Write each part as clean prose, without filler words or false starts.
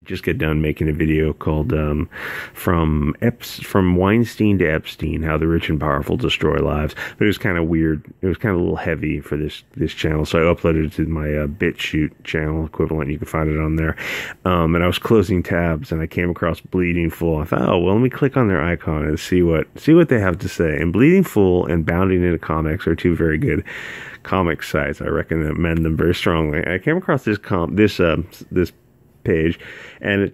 Just get done making a video called from Weinstein to Epstein, how the rich and powerful destroy lives. But it was kind of weird. It was kind of a little heavy for this channel, so I uploaded it to my BitChute channel equivalent. You can find it on there. And I was closing tabs, and I came across Bleeding Fool. I thought, oh well, let me click on their icon and see what they have to say. And Bleeding Fool and Bounding Into Comics are two very good comic sites. I recommend them very strongly. I came across this page, and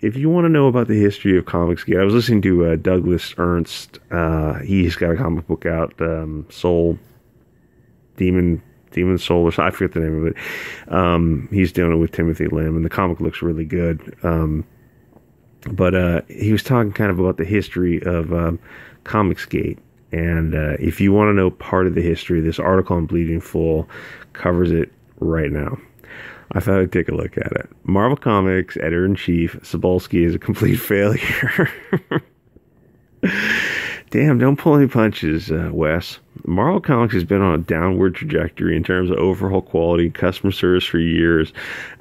if you want to know about the history of Comicsgate, I was listening to Douglas Ernst. He's got a comic book out, Soul Demon Soul, or something. I forget the name of it. He's doing it with Timothy Lim, and the comic looks really good. But he was talking kind of about the history of Comicsgate, and if you want to know part of the history, this article on Bleeding Fool covers it right now. I thought I'd take a look at it. Marvel Comics editor-in-chief Cebulsk is a complete failure. Damn, don't pull any punches, Wes. Marvel Comics has been on a downward trajectory in terms of overall quality and customer service for years.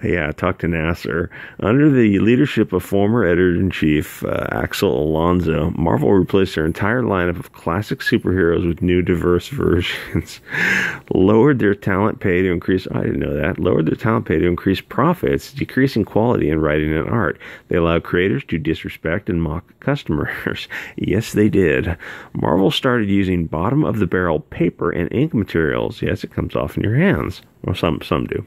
Yeah, talk to Nasser. Under the leadership of former editor-in-chief Axel Alonso, Marvel replaced their entire lineup of classic superheroes with new diverse versions. Lowered their talent pay to increase... I didn't know that. Lowered their talent pay to increase profits, decreasing quality in writing and art. They allowed creators to disrespect and mock customers. Yes, they did. Marvel started using bottom-of-the-barrel paper and ink materials. Yes, it comes off in your hands. Well, some do.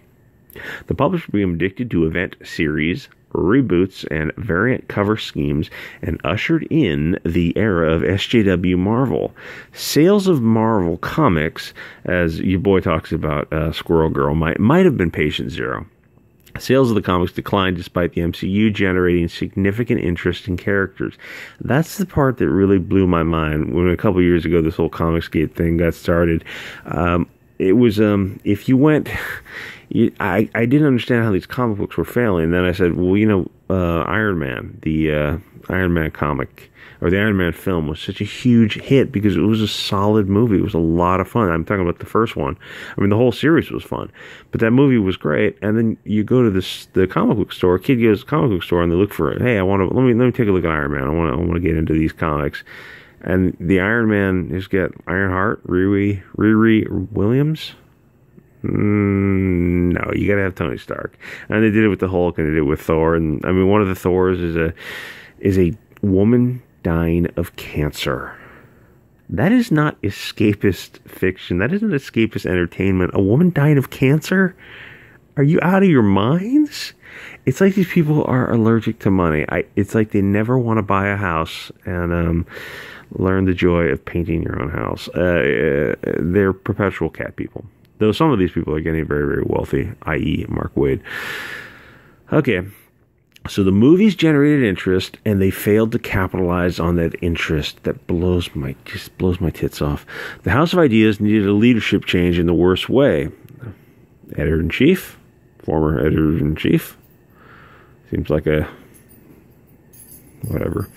The publisher became addicted to event series, reboots, and variant cover schemes, and ushered in the era of SJW Marvel. Sales of Marvel Comics, as your boy talks about Squirrel Girl, might have been patient zero. Sales of the comics declined despite the MCU generating significant interest in characters. That's the part that really blew my mind when a couple years ago this whole Comicsgate thing got started. It was, if you went... I didn't understand how these comic books were failing. And then I said, well, Iron Man, the Iron Man comic, or the Iron Man film was such a huge hit because it was a solid movie. It was a lot of fun. I'm talking about the first one. I mean, the whole series was fun, but that movie was great. And then you go to the comic book store, a kid goes to the comic book store and they look for, hey, let me take a look at Iron Man. I want to get into these comics. And the Iron Man has got Ironheart, Riri Williams. No, you gotta have Tony Stark. And they did it with the Hulk, and they did it with Thor. And I mean, one of the Thors is a woman dying of cancer. That is not escapist fiction. That isn't escapist entertainment. A woman dying of cancer? Are you out of your minds? It's like these people are allergic to money. It's like they never want to buy a house and learn the joy of painting your own house. They're perpetual cat people. Though some of these people are getting very, very wealthy, i.e. Mark Waid. Okay, so the movies generated interest, and they failed to capitalize on that interest. That just blows my tits off. The House of Ideas needed a leadership change in the worst way. Editor-in-chief, former editor-in-chief, seems like a... whatever.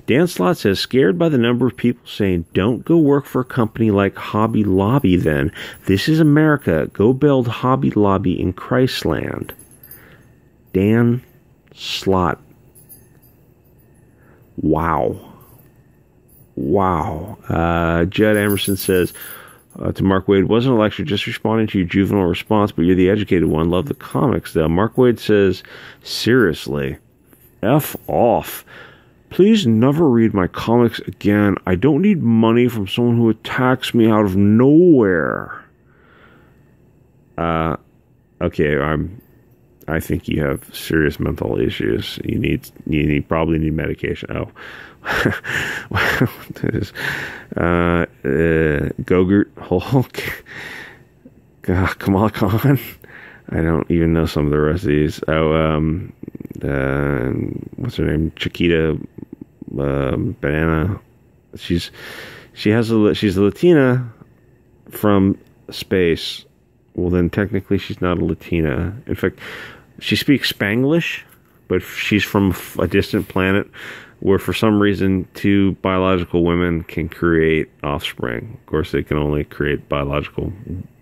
Dan Slott says, scared by the number of people saying, don't go work for a company like Hobby Lobby then. This is America. Go build Hobby Lobby in Christland. Dan Slott. Wow. Judd Emerson says, to Mark Waid, wasn't a lecture, just responding to your juvenile response, but you're the educated one. Love the comics, though. Mark Waid says, seriously, F off. Please never read my comics again. I don't need money from someone who attacks me out of nowhere. Okay, I think you have serious mental issues. You probably need medication. Oh. Gogurt, Hulk, Kamala Khan. I don't even know some of the rest of these. What's her name? Chiquita Banana. She's a Latina from space. Well, then technically she's not a Latina. In fact, she speaks Spanglish, but she's from a distant planet. where for some reason two biological women can create offspring. Of course, they can only create biological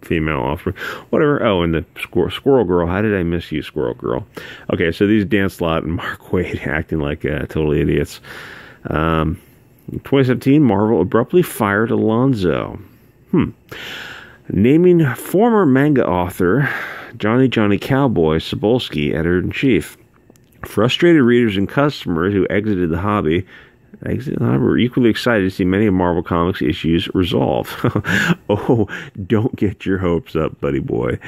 female offspring. Whatever. Oh, and the Squirrel Girl. How did I miss you, Squirrel Girl? Okay, so these Dan Slott and Mark Waid acting like total idiots. In 2017, Marvel abruptly fired Alonzo. Naming former manga author Johnny Cowboy Cebulsk editor-in-chief. Frustrated readers and customers who exited the hobby were equally excited to see many of Marvel Comics issues resolve. Oh, don't get your hopes up, buddy boy.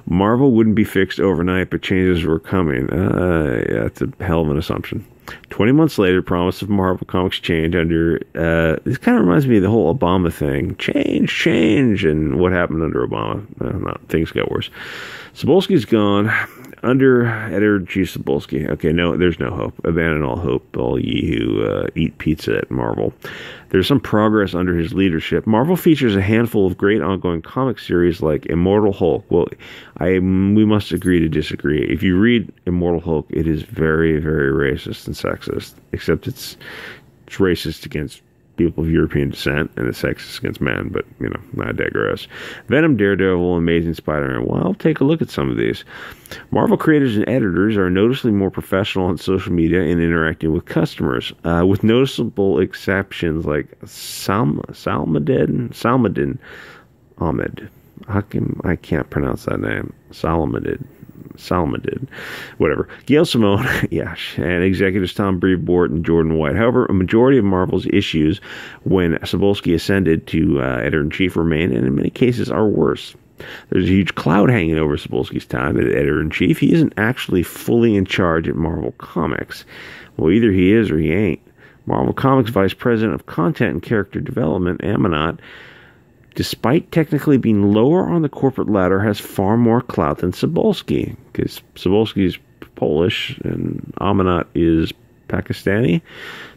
Marvel wouldn't be fixed overnight, but changes were coming. Yeah, it's a hell of an assumption. 20 months later, promise of Marvel Comics change under... this kind of reminds me of the whole Obama thing. Change, and what happened under Obama. Things got worse. Cebulski's gone. Under editor-in-chief Cebulsk. Okay, no, there's no hope. Abandon all hope, all ye who eat pizza at Marvel. There's some progress under his leadership. Marvel features a handful of great ongoing comic series like Immortal Hulk. Well, we must agree to disagree. If you read Immortal Hulk, it is very, very racist and sexist. Except it's racist against people of European descent, and it's sexist against men, but, I digress. Venom, Daredevil, Amazing Spider-Man. Well, I'll take a look at some of these. Marvel creators and editors are noticeably more professional on social media and interacting with customers, with noticeable exceptions like Salmadin Ahmed. I can't pronounce that name. Salmadin, whatever. Gail Simone, and executives Tom Brevoort and Jordan White. However, a majority of Marvel's issues when Cebulsk ascended to editor-in-chief remain, and in many cases are worse. There's a huge cloud hanging over Cebulski's time as editor-in-chief. He isn't actually fully in charge at Marvel Comics. Well, either he is or he ain't. Marvel Comics Vice President of Content and Character Development, Amanat, despite technically being lower on the corporate ladder, has far more clout than Cebulsk, because Cebulsk is Polish and Amanat is Pakistani.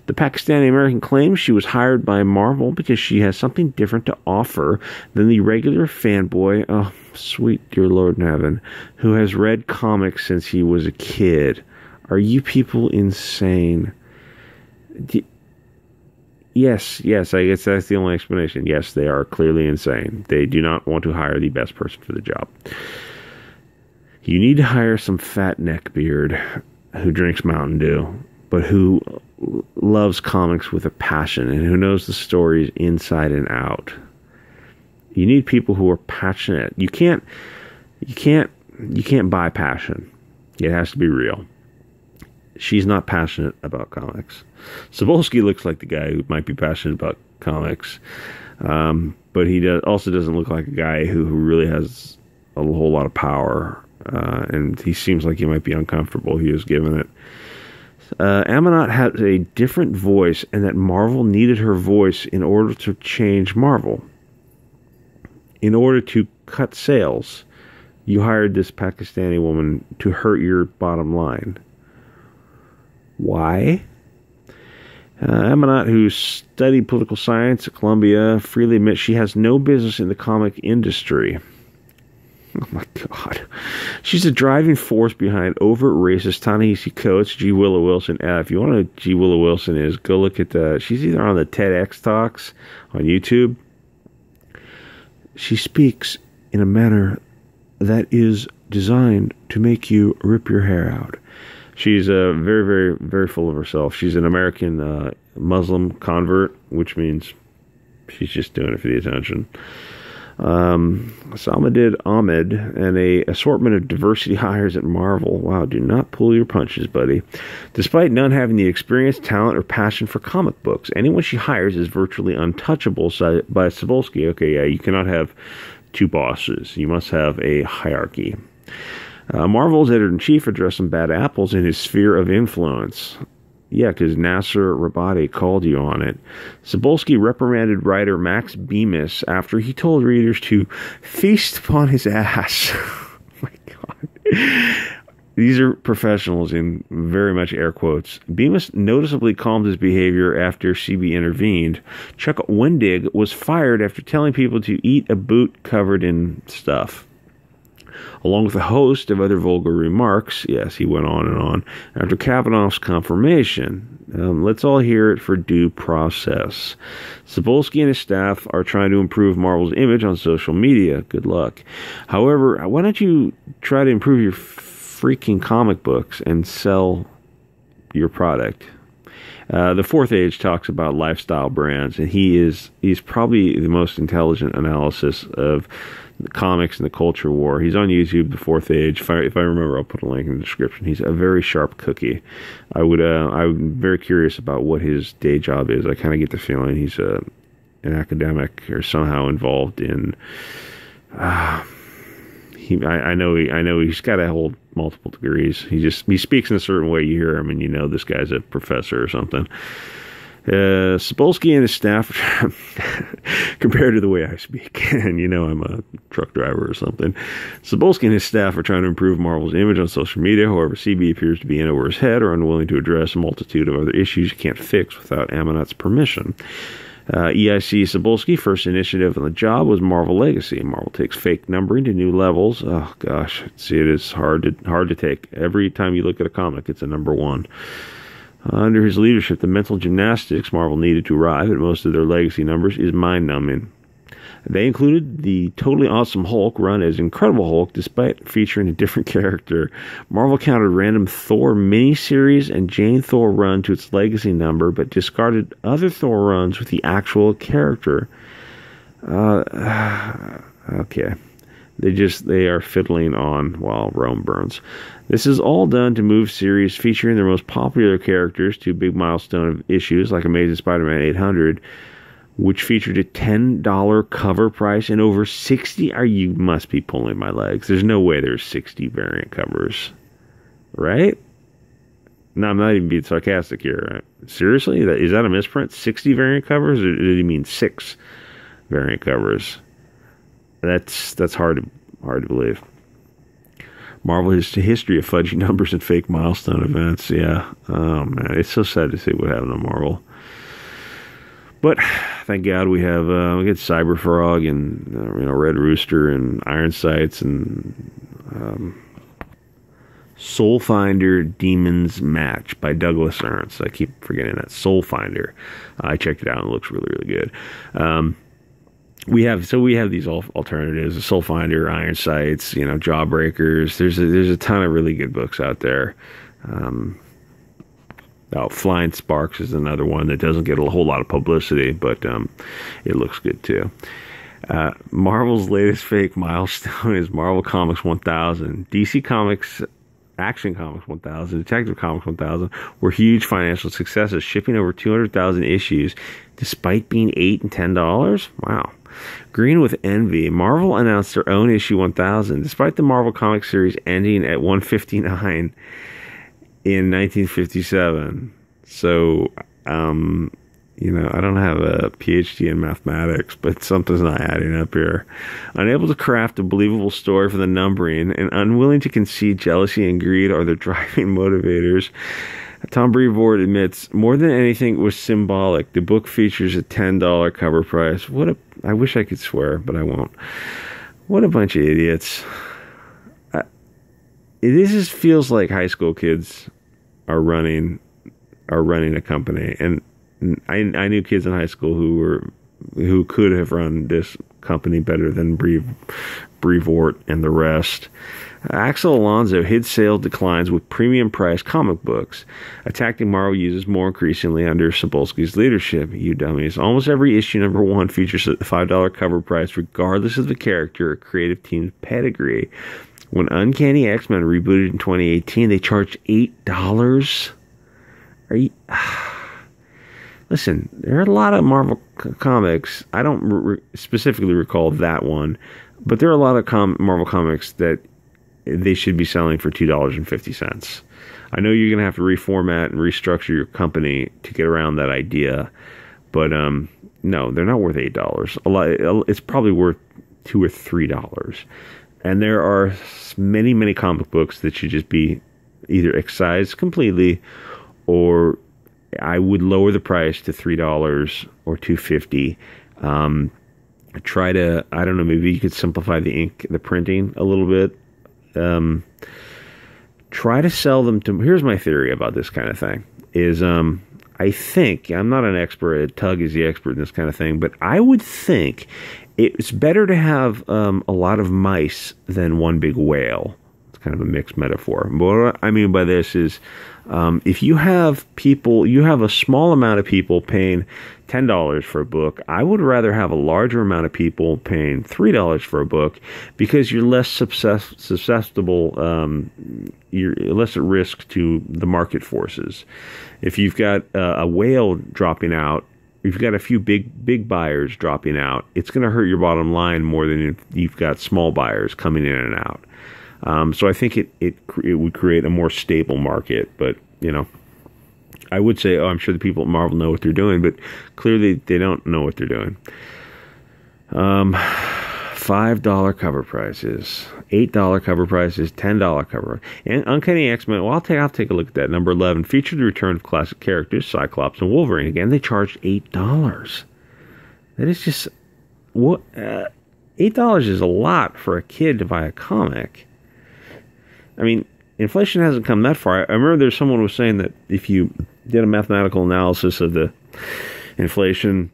The Pakistani-American claims she was hired by Marvel because she has something different to offer than the regular fanboy, oh, sweet dear Lord in heaven, who has read comics since he was a kid. Are you people insane? Yes, I guess that's the only explanation. Yes, they are clearly insane. They do not want to hire the best person for the job. You need to hire some fat neckbeard who drinks Mountain Dew, but who loves comics with a passion and who knows the stories inside and out. You need people who are passionate. You can't buy passion. It has to be real. She's not passionate about comics. Cebulsk looks like the guy who might be passionate about comics, but he also doesn't look like a guy who really has a whole lot of power, and he seems like he might be uncomfortable. He was given it. Amanat had a different voice, and that Marvel needed her voice in order to change Marvel. In order to cut sales, you hired this Pakistani woman to hurt your bottom line. Why? Amanat, who studied political science at Columbia, freely admits she has no business in the comic industry. Oh my God. She's a driving force behind overt racist Ta-Nehisi Coates, G. Willow Wilson. If you want to know who G. Willow Wilson is, go look at she's either on the TEDx Talks on YouTube. She speaks in a manner that is designed to make you rip your hair out. She's very, very, very full of herself. She's an American Muslim convert, which means she's just doing it for the attention. Salmadin Ahmed and a assortment of diversity hires at Marvel. Wow, do not pull your punches, buddy. Despite none having the experience, talent, or passion for comic books, anyone she hires is virtually untouchable by Cebulsk. Okay, yeah, you cannot have two bosses. You must have a hierarchy. Marvel's editor-in-chief addressed some bad apples in his sphere of influence. Yeah, because Nasser Rabadi called you on it. Cebulsk reprimanded writer Max Bemis after he told readers to feast upon his ass. Oh my God. These are professionals in very much air quotes. Bemis noticeably calmed his behavior after CB intervened. Chuck Wendig was fired after telling people to eat a boot covered in stuff. Along with a host of other vulgar remarks, yes, he went on and on, after Kavanaugh's confirmation. Let's all hear it for due process. Cebulsk and his staff are trying to improve Marvel's image on social media. Good luck. However, why don't you try to improve your freaking comic books and sell your product? The Fourth Age talks about lifestyle brands, and he's probably the most intelligent analysis of the comics and the culture war. He's on YouTube, The Fourth Age. If I remember, I'll put a link in the description. He's a very sharp cookie. I'm very curious about what his day job is. I kind of get the feeling he's an academic or somehow involved in. I know he's got to hold multiple degrees. He speaks in a certain way. You hear him, and you know this guy's a professor or something. Cebulsk and his staff, compared to the way I speak, and you know I'm a truck driver or something. Cebulsk and his staff are trying to improve Marvel's image on social media. However, CB appears to be in over his head or unwilling to address a multitude of other issues you can't fix without Amanat's permission. EIC Cebulsk first initiative on the job was Marvel Legacy. Marvel takes fake numbering to new levels. Oh gosh, see, it is hard to take. Every time you look at a comic, it's a number one. Under his leadership, the mental gymnastics Marvel needed to arrive at most of their legacy numbers is mind-numbing. They included the totally awesome Hulk run as Incredible Hulk, despite featuring a different character. Marvel counted random Thor miniseries and Jane Thor run to its legacy number, but discarded other Thor runs with the actual character. Okay. They are fiddling on while Rome burns. This is all done to move series featuring their most popular characters to a big milestone of issues like Amazing Spider-Man 800, which featured a $10 cover price and over 60. You must be pulling my legs. There's no way there's 60 variant covers, right? No, I'm not even being sarcastic here. Seriously, is that a misprint? 60 variant covers, or did he mean 6 variant covers? That's hard to believe. Marvel has a history of fudging numbers and fake milestone events. Yeah. Oh man, it's so sad to see what happened to Marvel. But thank God we get Cyber Frog and Red Rooster and Iron Sights and Soul Finder Demons Match by Douglas Ernst. I keep forgetting that. Soul Finder. I checked it out and it looks really, really good. We have these alternatives: Soul Finder, Iron Sights, Jawbreakers. There's a ton of really good books out there. Flying Sparks is another one that doesn't get a whole lot of publicity, but it looks good too. Marvel's latest fake milestone is Marvel Comics 1000. DC Comics, Action Comics 1000, Detective Comics 1000 were huge financial successes, shipping over 200,000 issues despite being $8 and $10. Wow. Green with envy, Marvel announced their own issue 1000, despite the Marvel comic series ending at 159 in 1957. So, I don't have a PhD in mathematics, but something's not adding up here. Unable to craft a believable story for the numbering and unwilling to concede jealousy and greed are their driving motivators, Tom Brevoort admits, more than anything, it was symbolic. The book features a $10 cover price. I wish I could swear, but I won't. What a bunch of idiots. This just feels like high school kids are running a company. And I knew kids in high school who could have run this company better than Brevoort and the rest. Axel Alonso hid sales declines with premium priced comic books. Attacking Marvel uses more increasingly under Cebulsk's leadership. You dummies. Almost every issue number 1 features a $5 cover price regardless of the character or creative team's pedigree. When Uncanny X-Men rebooted in 2018, they charged $8. Listen, there are a lot of Marvel comics. I don't specifically recall that one, but there are a lot of Marvel comics that they should be selling for $2.50. I know you're going to have to reformat and restructure your company to get around that idea, but no, they're not worth $8. It's probably worth $2 or $3. And there are many, many comic books that should just be either excised completely, or I would lower the price to $3 or $2.50. Try to, I don't know, maybe you could simplify the printing a little bit. Try to sell them to. Here's my theory about this kind of thing: is I think, I'm not an expert, Tug is the expert in this kind of thing, but I would think it's better to have a lot of mice than one big whale. It's kind of a mixed metaphor. But what I mean by this is, if you have a small amount of people paying $10 for a book, I would rather have a larger amount of people paying $3 for a book, because you're less susceptible, you're less at risk to the market forces. If you've got a whale dropping out, if you've got a few big buyers dropping out, it's going to hurt your bottom line more than if you've got small buyers coming in and out. So I think it would create a more stable market. But, I would say, I'm sure the people at Marvel know what they're doing, but clearly they don't know what they're doing. $5 cover prices, $8 cover prices, $10 cover. And Uncanny X-Men, well, I'll take a look at that. Number 11 featured the return of classic characters, Cyclops and Wolverine. Again, they charged $8. That is just, what? $8 is a lot for a kid to buy a comic. I mean, inflation hasn't come that far. I remember there's someone who was saying that if you did a mathematical analysis of the inflation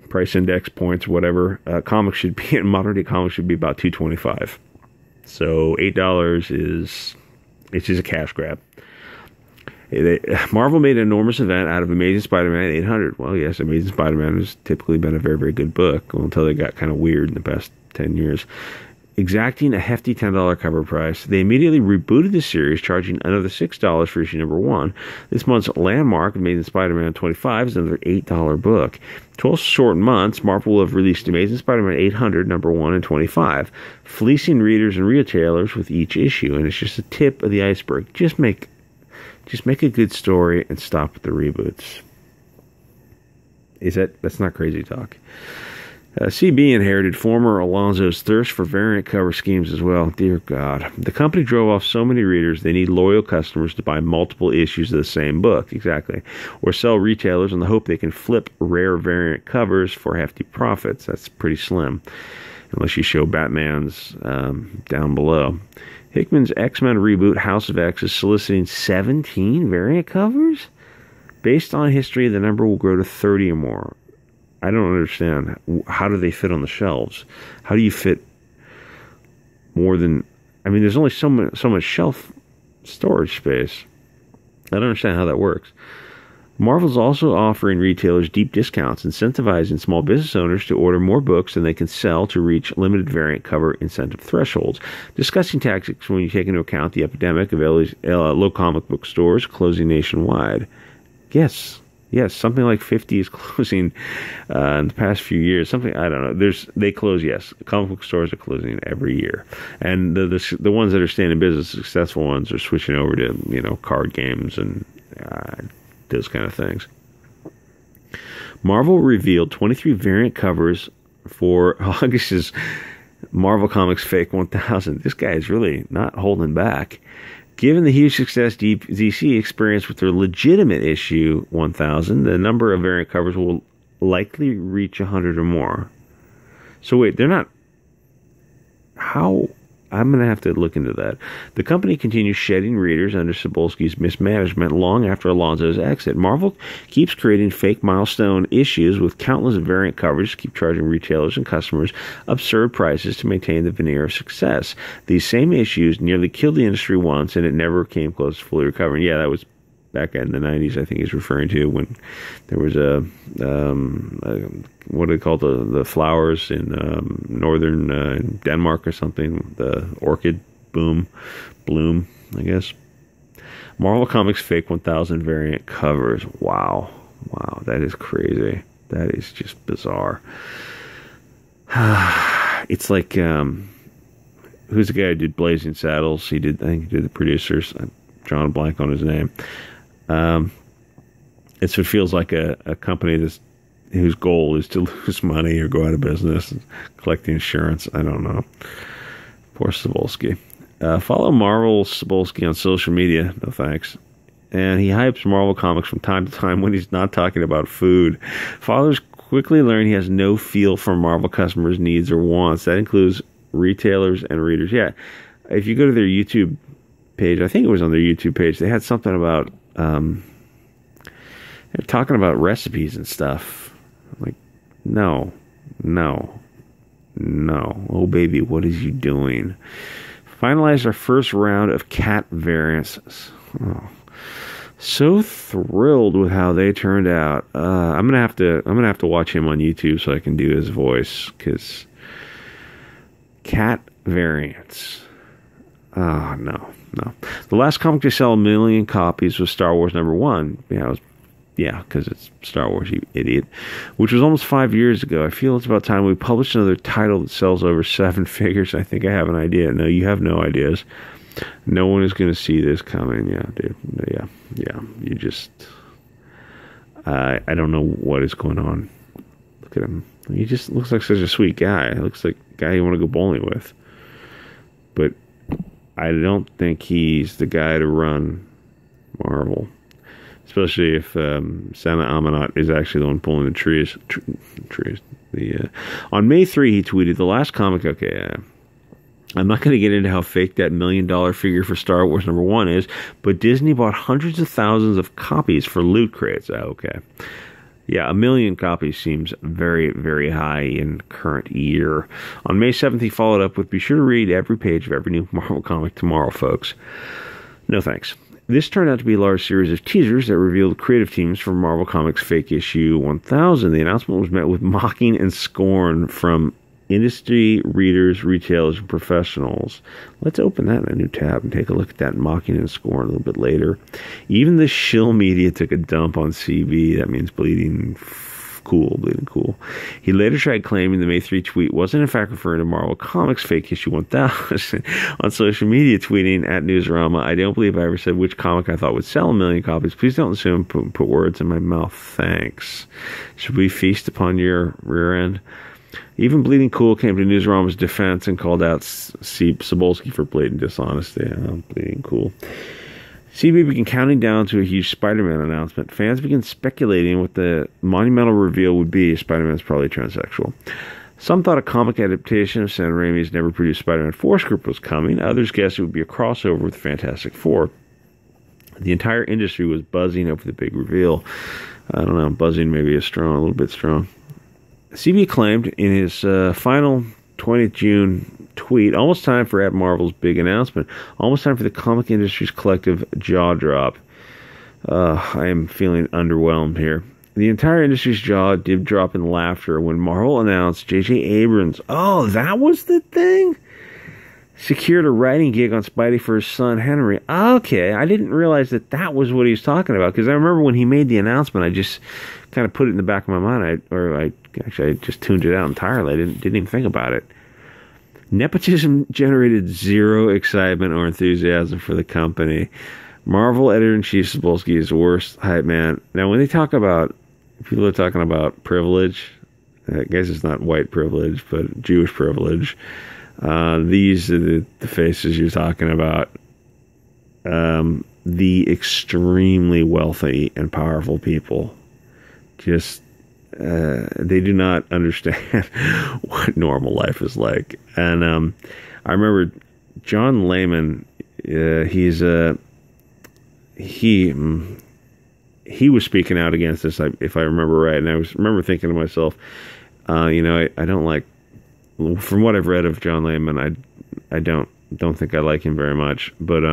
price index points, whatever, modern day comics should be about $2.25. So $8 it's just a cash grab. Marvel made an enormous event out of Amazing Spider-Man 800. Well, yes, Amazing Spider-Man has typically been a very, very good book until they got kind of weird in the past 10 years. Exacting a hefty $10 cover price, they immediately rebooted the series, charging another $6 for issue number 1. This month's landmark, Amazing Spider-Man 25, is another $8 book. 12 short months, Marvel will have released Amazing Spider-Man 800, number 1, and 25, fleecing readers and retailers with each issue. And it's just the tip of the iceberg. Just make a good story and stop with the reboots. That's not crazy talk. CB inherited former Alonso's thirst for variant cover schemes as well. Dear God. The company drove off so many readers, they need loyal customers to buy multiple issues of the same book. Exactly. Or sell retailers in the hope they can flip rare variant covers for hefty profits. That's pretty slim. Unless you show Batman's down below. Hickman's X-Men reboot, House of X, is soliciting 17 variant covers? Based on history, the number will grow to 30 or more. I don't understand. How do they fit on the shelves? How do you fit more than... I mean, there's only so much shelf storage space. I don't understand how that works. Marvel's also offering retailers deep discounts, incentivizing small business owners to order more books than they can sell to reach limited variant cover incentive thresholds. Discussing tactics when you take into account the epidemic of low comic book stores closing nationwide. Yes, something like 50 is closing in the past few years. Something, I don't know. They close, yes. Comic book stores are closing every year. And the ones that are staying in business, successful ones, are switching over to, card games and those kind of things. Marvel revealed 23 variant covers for August's Marvel Comics Fake 1000. This guy is really not holding back. Given the huge success DC experienced with their legitimate issue 1000, the number of variant covers will likely reach 100 or more. So wait, they're not... How... I'm going to have to look into that. The company continues shedding readers under Cebulski's mismanagement long after Alonso's exit. Marvel keeps creating fake milestone issues with countless variant covers, keep charging retailers and customers absurd prices to maintain the veneer of success. These same issues nearly killed the industry once, and it never came close to fully recovering. Yeah, that was back in the 90s, I think he's referring to, when there was what do they call the flowers in northern Denmark or something, the orchid bloom, I guess. Marvel Comics Fake 1000 variant covers. Wow, that is crazy. That is just bizarre. It's like, who's the guy who did Blazing Saddles? I think he did the producers. I'm drawing a blank on his name. It feels like a company whose goal is to lose money or go out of business and collect the insurance. I don't know. Poor Cebulski. Follow Marvel Cebulski on social media. No thanks. And he hypes Marvel Comics from time to time when he's not talking about food. Followers quickly learn he has no feel for Marvel customers' needs or wants. That includes retailers and readers. Yeah. If you go to their YouTube page, I think it was on their YouTube page, they had something about They're talking about recipes and stuff. I'm like, no. Oh, baby, what is you doing? Finalized our first round of cat variants. Oh, so thrilled with how they turned out. I'm gonna have to watch him on YouTube so I can do his voice, because cat variants. Oh, no. The last comic to sell 1 million copies was Star Wars #1. Yeah, because it's Star Wars, you idiot. Which was almost 5 years ago. I feel it's about time we published another title that sells over 7 figures. I think I have an idea. No, you have no ideas. No one is going to see this coming. Yeah, dude. Yeah. You just... I don't know what is going on. Look at him. He just looks like such a sweet guy. He looks like a guy you want to go bowling with. But I don't think he's the guy to run Marvel. Especially if Santa Amanat is actually the one pulling the trees. On May 3, he tweeted, the last comic... Okay, I'm not going to get into how fake that $1 million figure for Star Wars #1 is, but Disney bought hundreds of thousands of copies for loot crates. Okay. Yeah, 1 million copies seems very, very high in current year. On May 7th, he followed up with, be sure to read every page of every new Marvel comic tomorrow, folks. No thanks. This turned out to be a large series of teasers that revealed creative teams for Marvel Comics Fake Issue 1000. The announcement was met with mocking and scorn from industry readers, retailers, and professionals. Let's open that in a new tab and take a look at that mocking and scorn a little bit later. Even the shill media took a dump on CB. That means bleeding cool. He later tried claiming the May 3 tweet wasn't in fact referring to Marvel Comics Fake Issue 1000 on social media, tweeting at Newsarama, I don't believe I ever said which comic I thought would sell 1 million copies. Please don't assume put words in my mouth. Thanks. Should we feast upon your rear end? Even Bleeding Cool came to Newsarama's defense and called out Cebulsk for blatant dishonesty. Bleeding Cool. CB began counting down to a huge Spider-Man announcement. Fans began speculating what the monumental reveal would be. Spider-Man's probably transsexual. Some thought a comic adaptation of Sam Raimi's never-produced Spider-Man 4 script was coming. Others guessed it would be a crossover with Fantastic Four. The entire industry was buzzing over the big reveal. I don't know, buzzing maybe is strong, a little bit strong. CB claimed in his final 20th June tweet, almost time for At Marvel's big announcement. Almost time for the comic industry's collective jaw drop. I am feeling underwhelmed here. The entire industry's jaw did drop in laughter when Marvel announced J.J. Abrams. Oh, that was the thing? Secured a writing gig on Spidey for his son, Henry. Okay, I didn't realize that was what he was talking about, because I remember when he made the announcement, I just kind of put it in the back of my mind. I just tuned it out entirely. I didn't even think about it. Nepotism generated zero excitement or enthusiasm for the company. Marvel editor-in-chief Cebulsk is the worst hype man. Now, when they talk about, people are talking about privilege, I guess it's not white privilege, but Jewish privilege. These are the faces you're talking about. The extremely wealthy and powerful people. Just, they do not understand what normal life is like. And I remember John Layman, he was speaking out against this, if I remember right. And I remember thinking to myself, I don't like, from what I've read of John Layman, I don't think I like him very much. But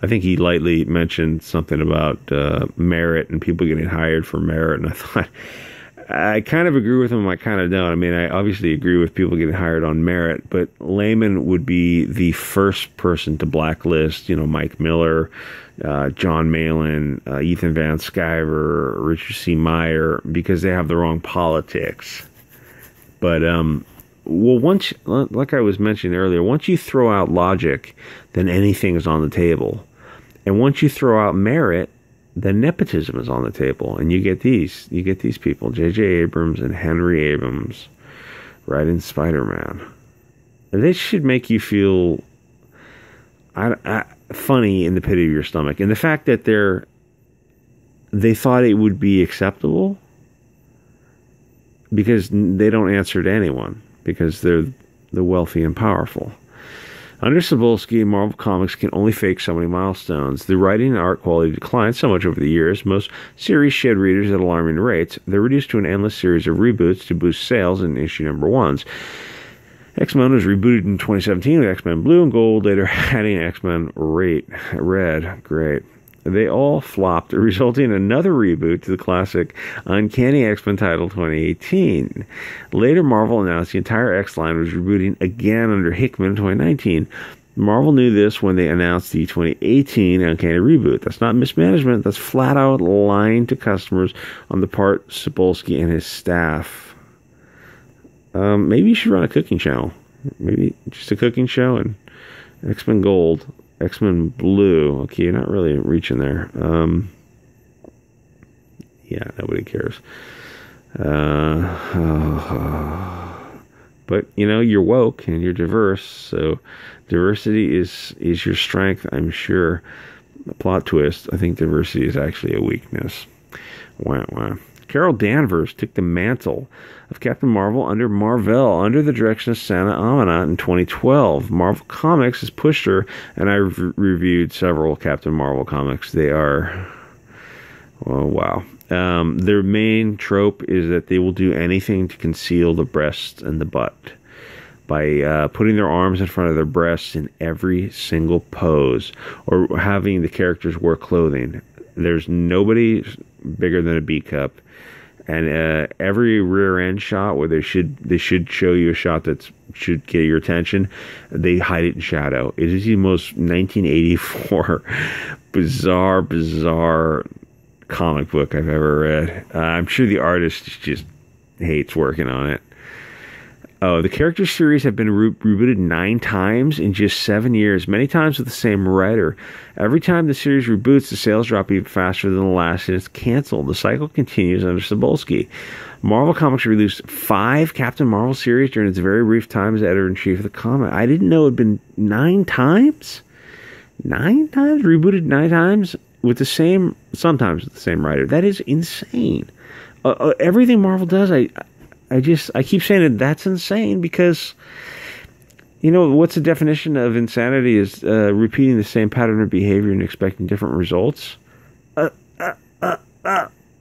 I think he lightly mentioned something about merit and people getting hired for merit. And I thought, I kind of agree with him. I kind of don't. I mean, I obviously agree with people getting hired on merit, but Layman would be the first person to blacklist, Mike Miller, John Malin, Ethan Van Sciver, Richard C. Meyer, because they have the wrong politics. But, once, like I was mentioning earlier, once you throw out logic, then anything is on the table. And once you throw out merit, then nepotism is on the table. And you get these people, J.J. Abrams and Henry Abrams, writing Spider-Man. And this should make you feel funny in the pit of your stomach. And the fact that they thought it would be acceptable, because they don't answer to anyone, because they're the wealthy and powerful. Under Cebulsk, Marvel Comics can only fake so many milestones. The writing and art quality declined so much over the years. Most series shed readers at alarming rates. They're reduced to an endless series of reboots to boost sales in issue number ones. X-Men was rebooted in 2017 with X-Men Blue and Gold, later adding X-Men Red. Great. They all flopped, resulting in another reboot to the classic Uncanny X-Men title 2018. Later, Marvel announced the entire X-line was rebooting again under Hickman in 2019. Marvel knew this when they announced the 2018 Uncanny reboot. That's not mismanagement. That's flat out lying to customers on the part of Cebulsk and his staff. Maybe you should run a cooking channel. Maybe just a cooking show and X-Men Gold, X-Men Blue. Okay, you're not really reaching there. Yeah, nobody cares. But, you know, you're woke and you're diverse, so diversity is your strength, I'm sure. A plot twist, I think diversity is actually a weakness. Wow. Carol Danvers took the mantle of Captain Marvel under Marvel, under the direction of Sana Amanat in 2012. Marvel Comics has pushed her, and I've reviewed several Captain Marvel comics. They are, oh wow. Their main trope is that they will do anything to conceal the breasts and the butt by putting their arms in front of their breasts in every single pose, or having the characters wear clothing. There's nobody bigger than a B cup. And every rear end shot where they should show you a shot that should get your attention, they hide it in shadow. It is the most 1984 bizarre comic book I've ever read. I'm sure the artist just hates working on it. Oh, the character series have been rebooted 9 times in just 7 years, many times with the same writer. Every time the series reboots, the sales drop even faster than the last, and it's canceled. The cycle continues under Cebulsk. Marvel Comics released 5 Captain Marvel series during its very brief time as editor-in-chief of the comic. I didn't know it had been 9 times? 9 times? Rebooted 9 times? With the same, sometimes with the same writer. That is insane. Everything Marvel does, I keep saying that's insane because, you know, what's the definition of insanity is repeating the same pattern of behavior and expecting different results.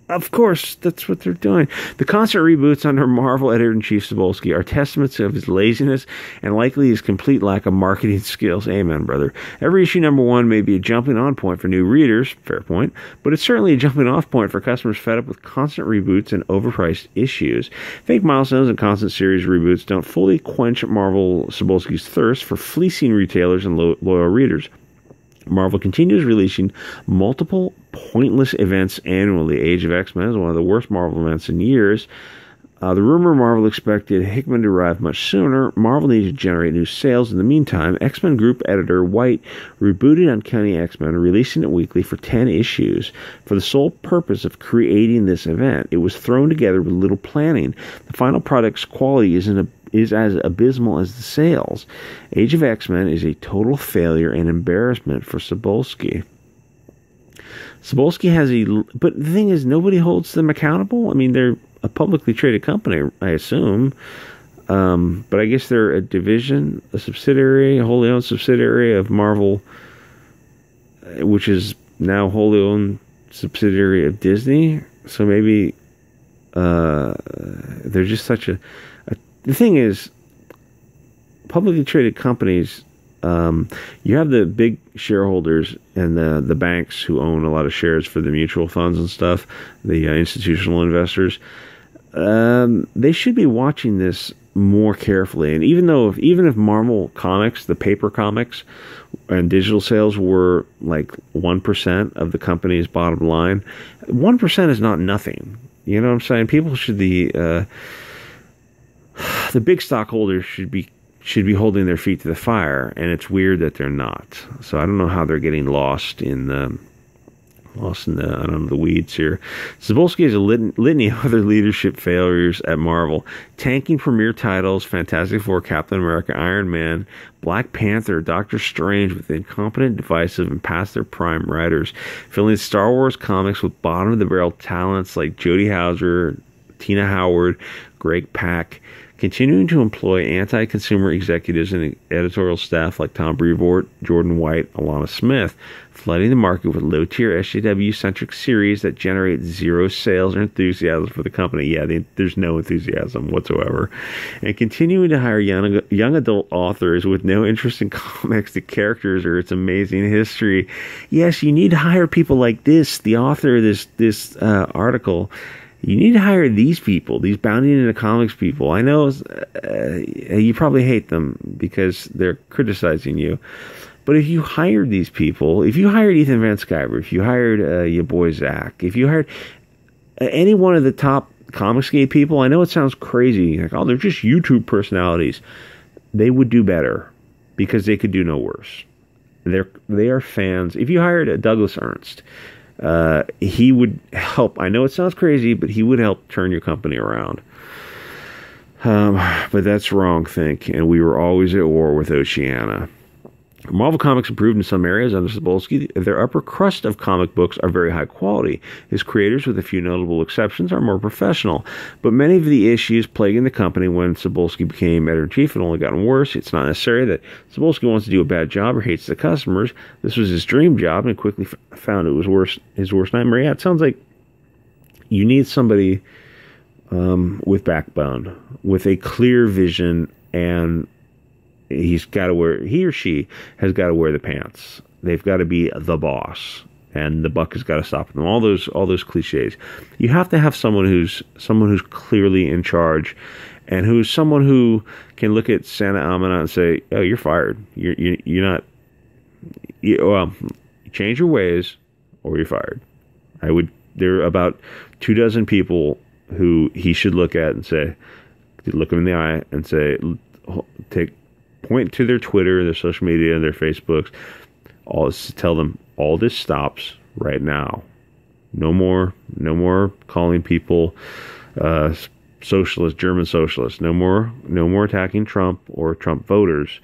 Of course, that's what they're doing. The constant reboots under Marvel editor-in-chief Cebulsk are testaments of his laziness and likely his complete lack of marketing skills. Amen, brother. Every issue number 1 may be a jumping-on point for new readers, fair point, but it's certainly a jumping-off point for customers fed up with constant reboots and overpriced issues. Fake milestones and constant series reboots don't fully quench Marvel Cebulsk's thirst for fleecing retailers and loyal readers. Marvel continues releasing multiple pointless events annually. Age of X-Men is one of the worst Marvel events in years. The rumor Marvel expected Hickman to arrive much sooner. Marvel needed to generate new sales. In the meantime, X-Men Group editor White rebooted Uncanny X-Men, releasing it weekly for 10 issues. For the sole purpose of creating this event, it was thrown together with little planning. The final product's quality is as abysmal as the sales. Age of X-Men is a total failure and embarrassment for Cebulsk. Cebulsk has but the thing is, nobody holds them accountable. I mean, they're a publicly traded company, I assume. But I guess they're a division, a subsidiary, a wholly owned subsidiary of Marvel, which is now wholly owned subsidiary of Disney. So maybe they're just such a... The thing is, publicly traded companies, you have the big shareholders and the banks who own a lot of shares for the mutual funds and stuff, the institutional investors. They should be watching this more carefully. And even if Marvel Comics, the paper comics, and digital sales were like 1% of the company's bottom line, 1% is not nothing. You know what I'm saying? People should the big stockholders should be holding their feet to the fire, and it's weird that they're not. So I don't know how they're getting lost in the weeds here. Cebulsk has a litany of other leadership failures at Marvel, tanking premier titles, Fantastic Four, Captain America, Iron Man, Black Panther, Doctor Strange with incompetent, divisive, and past their prime writers, filling Star Wars comics with bottom-of-the-barrel talents like Jodie Houser, Tina Howard, Greg Pak, continuing to employ anti-consumer executives and editorial staff like Tom Brevoort, Jordan White, Alana Smith, flooding the market with low-tier SJW-centric series that generate zero sales or enthusiasm for the company. Yeah, there's no enthusiasm whatsoever. And continuing to hire young adult authors with no interest in comics, the characters, or its amazing history. Yes, you need to hire people like this, the author of this article. You need to hire these people, these bounding into comics people. I know you probably hate them because they're criticizing you. But if you hired these people, if you hired Ethan Van Sciver, if you hired your boy Zach, if you hired any one of the top Comicsgate people, I know it sounds crazy. Like, oh, they're just YouTube personalities. They would do better because they could do no worse. They are fans. If you hired Douglas Ernst, he would help. I know it sounds crazy, but he would help turn your company around. But that's wrong think, and we were always at war with Oceania. Marvel Comics improved in some areas under Cebulsk. Their upper crust of comic books are very high quality. His creators, with a few notable exceptions, are more professional. But many of the issues plaguing the company when Cebulsk became editor-in-chief had only gotten worse. It's not necessary that Cebulsk wants to do a bad job or hates the customers. This was his dream job, and quickly found it was his worst nightmare. Yeah, it sounds like you need somebody with backbone, with a clear vision, and he or she has got to wear the pants. They've got to be the boss, and the buck has got to stop them. All those cliches. You have to have someone who's clearly in charge, and who's someone who can look at Santa Amanat and say, "Oh, you're fired. You're not. Change your ways, or you're fired." There are about 24 people who he should look at and say, look them in the eye and say, point to their Twitter, their social media, their Facebooks. Tell them all this stops right now. No more calling people socialist, German socialists. No more attacking Trump or Trump voters.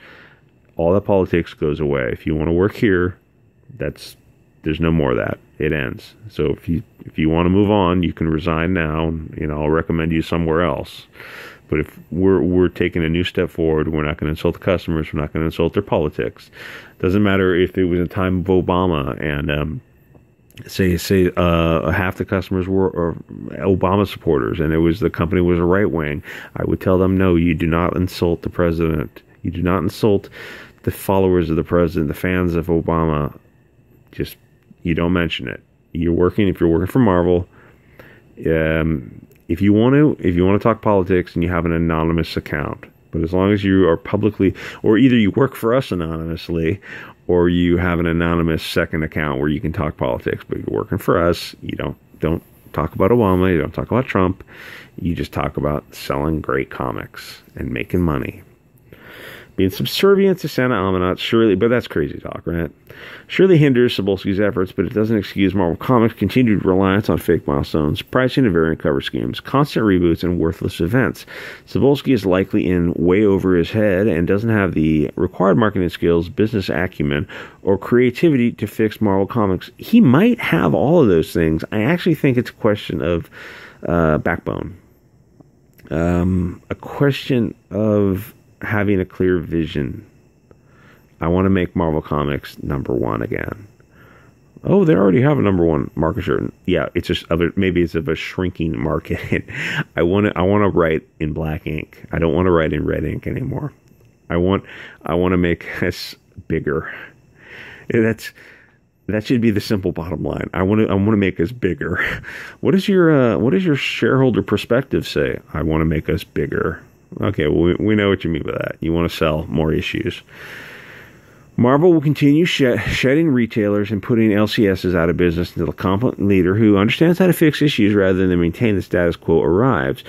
All that politics goes away. If you want to work here, there's no more of that. It ends. So if you want to move on, you can resign now. And, I'll recommend you somewhere else. But if we're taking a new step forward, we're not going to insult the customers. We're not going to insult their politics. Doesn't matter if it was a time of Obama and say half the customers were Obama supporters, and the company was a right wing. I would tell them, no, you do not insult the president. You do not insult the followers of the president, the fans of Obama. Just you don't mention it. If you're working for Marvel. If you want to talk politics, and you have an anonymous account, but as long as you are publicly, or either you work for us anonymously, or you have an anonymous second account where you can talk politics, but you're working for us, you don't talk about Obama, you don't talk about Trump, you just talk about selling great comics and making money. Being subservient to Santa Amanat surely, but that's crazy talk, right? Surely hinders Cebulski's efforts, but it doesn't excuse Marvel Comics' continued reliance on fake milestones, pricing and variant cover schemes, constant reboots, and worthless events. Cebulski is likely in way over his head and doesn't have the required marketing skills, business acumen, or creativity to fix Marvel Comics. He might have all of those things. I actually think it's a question of backbone, a question of having a clear vision. I want to make Marvel Comics #1 again. Oh, they already have a #1 market share. Yeah, it's just maybe it's of a shrinking market. I want to write in black ink. I don't want to write in red ink anymore. I want to make us bigger. That should be the simple bottom line. I want to make us bigger. What does your shareholder perspective say? I want to make us bigger. Okay, well, we know what you mean by that. You want to sell more issues. Marvel will continue shedding retailers and putting LCSs out of business until a competent leader who understands how to fix issues rather than maintain the status quo arrives.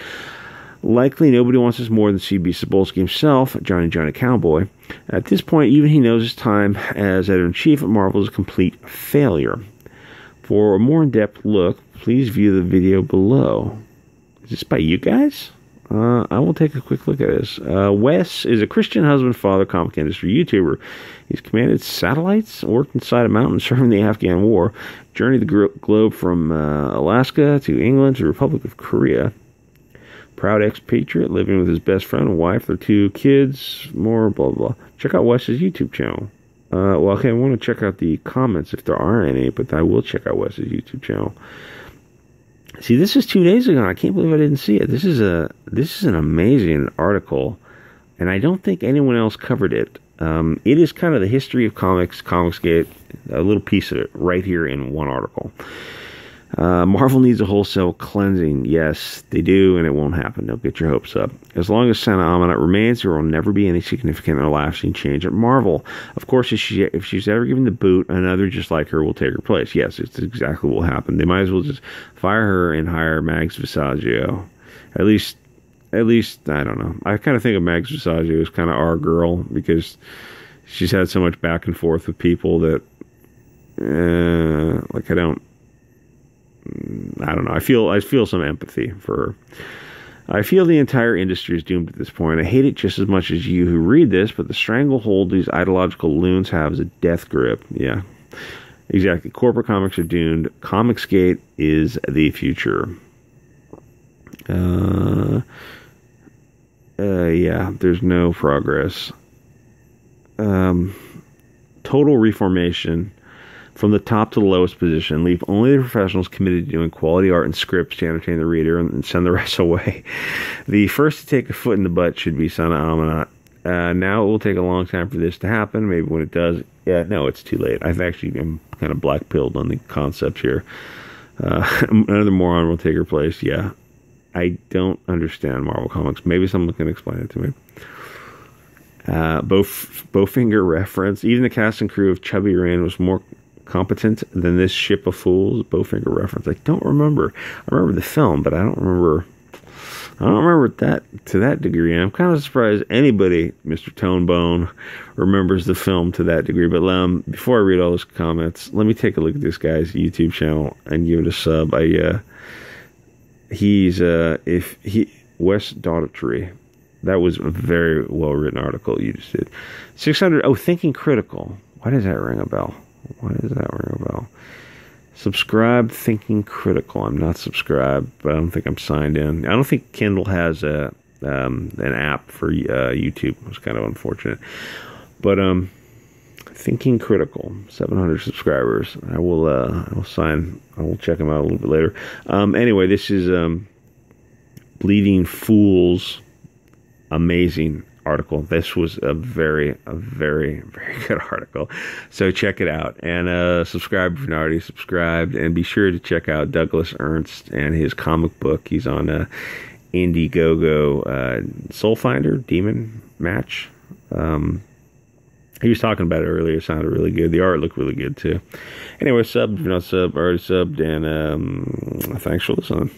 Likely nobody wants this more than C.B. Cebulski himself, Johnny Cowboy. At this point, even he knows his time as editor-in-chief at Marvel is a complete failure. For a more in-depth look, please view the video below. Is this by you guys? I will take a quick look at this. Wes is a Christian husband, father, comic industry YouTuber. He's commanded satellites, worked inside a mountain serving the Afghan war, journeyed the globe from Alaska to England to the Republic of Korea. proud expatriate living with his best friend and wife, their 2 kids, more blah, blah. Check out Wes's YouTube channel. Well, okay, I want to check out the comments if there are any, but I will check out Wes's YouTube channel. See, this is 2 days ago. I can't believe I didn't see it. This is an amazing article, and I don't think anyone else covered it. It is kind of the history of comics, Comicsgate, a little piece of it right here in one article. Marvel needs a wholesale cleansing. Yes, they do, and it won't happen. Don't get your hopes up. As long as Santa Amanat remains, there will never be any significant or lasting change at Marvel. Of course, if she's ever given the boot, another just like her will take her place. Yes, it's exactly what will happen. They might as well just fire her and hire Mags Visaggio. At least, I don't know. I kind of think of Mags Visaggio as kind of our girl, because she's had so much back and forth with people that, I don't know. I feel some empathy for her. I feel the entire industry is doomed at this point. I hate it just as much as you who read this, but the stranglehold these ideological loons have is a death grip. Yeah, exactly. Corporate comics are doomed. Comicsgate is the future. Yeah, there's no progress. Total reformation. From the top to the lowest position, leave only the professionals committed to doing quality art and scripts to entertain the reader, and send the rest away. The first to take a foot in the butt should be Santa Amanat. Now it will take a long time for this to happen. Maybe when it does, no, it's too late. I've actually been kind of black-pilled on the concept here. Another moron will take her place. Yeah, I don't understand Marvel Comics. Maybe someone can explain it to me. Bowfinger reference. Even the cast and crew of Chubby Rain was more competent than this ship of fools. Bowfinger reference. I don't remember. I remember the film, but I don't remember that to that degree. And I'm kind of surprised anybody, Mr. Tonebone, remembers the film to that degree. But before I read all those comments, let me take a look at this guy's YouTube channel and give it a sub. Wes Daugherty. That was a very well written article you just did. 600. Oh, Thinking Critical. Why does that ring a bell? Subscribe, Thinking Critical. I'm not subscribed, but I don't think I'm signed in. I don't think Kindle has an app for YouTube. It's kind of unfortunate. But Thinking Critical, 700 subscribers. I will check them out a little bit later. Anyway, this is Bleeding Fools. Amazing article. This was a very, very good article. So check it out, and subscribe if you're not already subscribed, and be sure to check out Douglas Ernst and his comic book. He's on Indiegogo, Soul Finder Demon Match. He was talking about it earlier. It sounded really good. The art looked really good too. Anyway, sub if you're not already subbed, and thanks for listening.